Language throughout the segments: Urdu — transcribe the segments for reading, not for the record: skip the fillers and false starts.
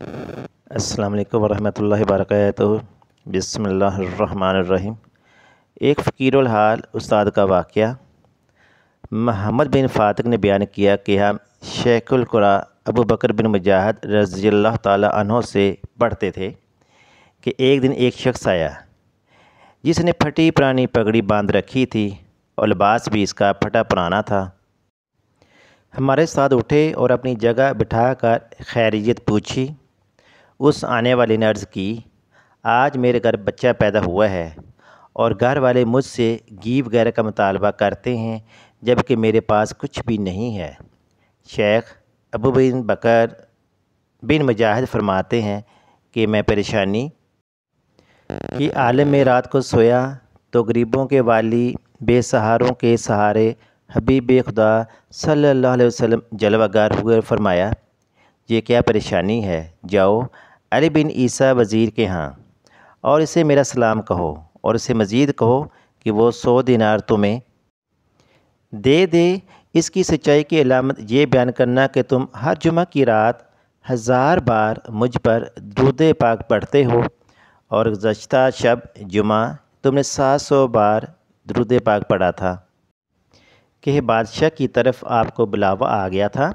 السلام علیکم ورحمۃ اللہ وبرکاتہ۔ بسم اللہ الرحمن الرحیم۔ ایک فقیر الحال استاد کا واقعہ۔ محمد بن فاتق نے بیان کیا کہ ہم شیخ القرا ابو بکر بن مجاہد رضی اللہ تعالیٰ عنہ سے پڑھتے تھے کہ ایک دن ایک شخص آیا جس نے پھٹی پرانی پگڑی باندھ رکھی تھی اور لباس بھی اس کا پھٹا پرانا تھا۔ ہمارے ساتھ اٹھے اور اپنی جگہ بٹھا کر خیریت پوچھی۔ اس آنے والے نے عرض کی، آج میرے گھر بچہ پیدا ہوا ہے اور گھر والے مجھ سے گھی وغیرہ کا مطالبہ کرتے ہیں جبکہ میرے پاس کچھ بھی نہیں ہے۔ شیخ ابو بن بکر بن مجاہد فرماتے ہیں کہ میں پریشانی کی عالم میں رات کو سویا تو غریبوں کے والی، بے سہاروں کے سہارے حبیب خدا صلی اللہ علیہ وسلم جلوہ گر ہوئے فرمایا، یہ کیا پریشانی ہے؟ جاؤ علی بن عیسیٰ وزیر کے ہاں اور اسے میرا سلام کہو اور اسے مزید کہو کہ وہ 100 دینار تمہیں دے دے۔ اس کی سچائی کی علامت یہ بیان کرنا کہ تم ہر جمعہ کی رات 1000 بار مجھ پر درود پاک پڑھتے ہو اور گزشتہ شب جمعہ تم نے 700 بار درود پاک پڑھا تھا کہ بادشاہ کی طرف آپ کو بلاوا آ گیا تھا،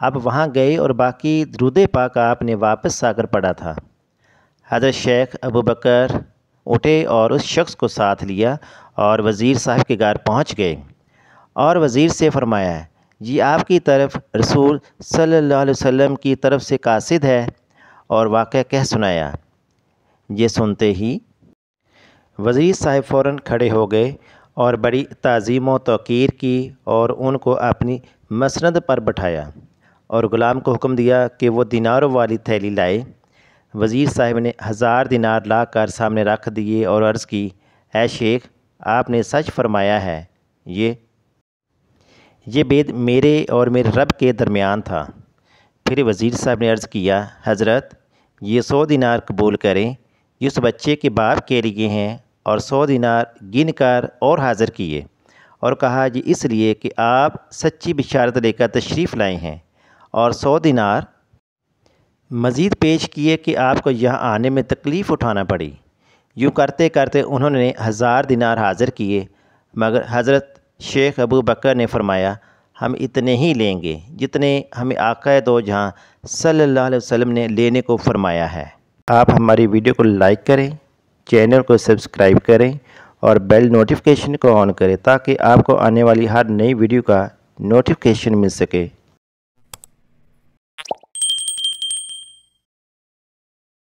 آپ وہاں گئے اور باقی درود پاک آپ نے واپس آ کر پڑھا تھا۔ حضرت شیخ ابو بکر اٹھے اور اس شخص کو ساتھ لیا اور وزیر صاحب کے گھر پہنچ گئے اور وزیر سے فرمایا، جی آپ کی طرف رسول صلی اللہ علیہ وسلم کی طرف سے قاصد ہے، اور واقعہ کہہ سنایا۔ یہ سنتے ہی وزیر صاحب فوراً کھڑے ہو گئے اور بڑی تعظیم و توقیر کی اور ان کو اپنی مسند پر بٹھایا اور غلام کو حکم دیا کہ وہ دیناروں والی تھیلی لائے۔ وزیر صاحب نے 1000 دینار لا کر سامنے رکھ دیے اور عرض کی، اے شیخ، آپ نے سچ فرمایا ہے، یہ بید میرے اور میرے رب کے درمیان تھا۔ پھر وزیر صاحب نے عرض کیا، حضرت یہ 100 دینار قبول کریں، یہ اس بچے کے باپ کے لیے ہیں، اور 100 دینار گن کر اور حاضر کیے اور کہا، یہ اس لیے کہ آپ سچی بشارت لے کر تشریف لائے ہیں، اور 100 دینار مزید پیش کیے کہ آپ کو یہاں آنے میں تکلیف اٹھانا پڑی۔ یوں کرتے کرتے انہوں نے 1000 دینار حاضر کیے، مگر حضرت شیخ ابو بکر نے فرمایا، ہم اتنے ہی لیں گے جتنے ہمیں آقا دو جہاں صلی اللہ علیہ وسلم نے لینے کو فرمایا ہے۔ آپ ہماری ویڈیو کو لائک کریں، چینل کو سبسکرائب کریں اور بیل نوٹیفیکیشن کو آن کریں تاکہ آپ کو آنے والی ہر نئی ویڈیو کا نوٹیفیکیشن مل سکے۔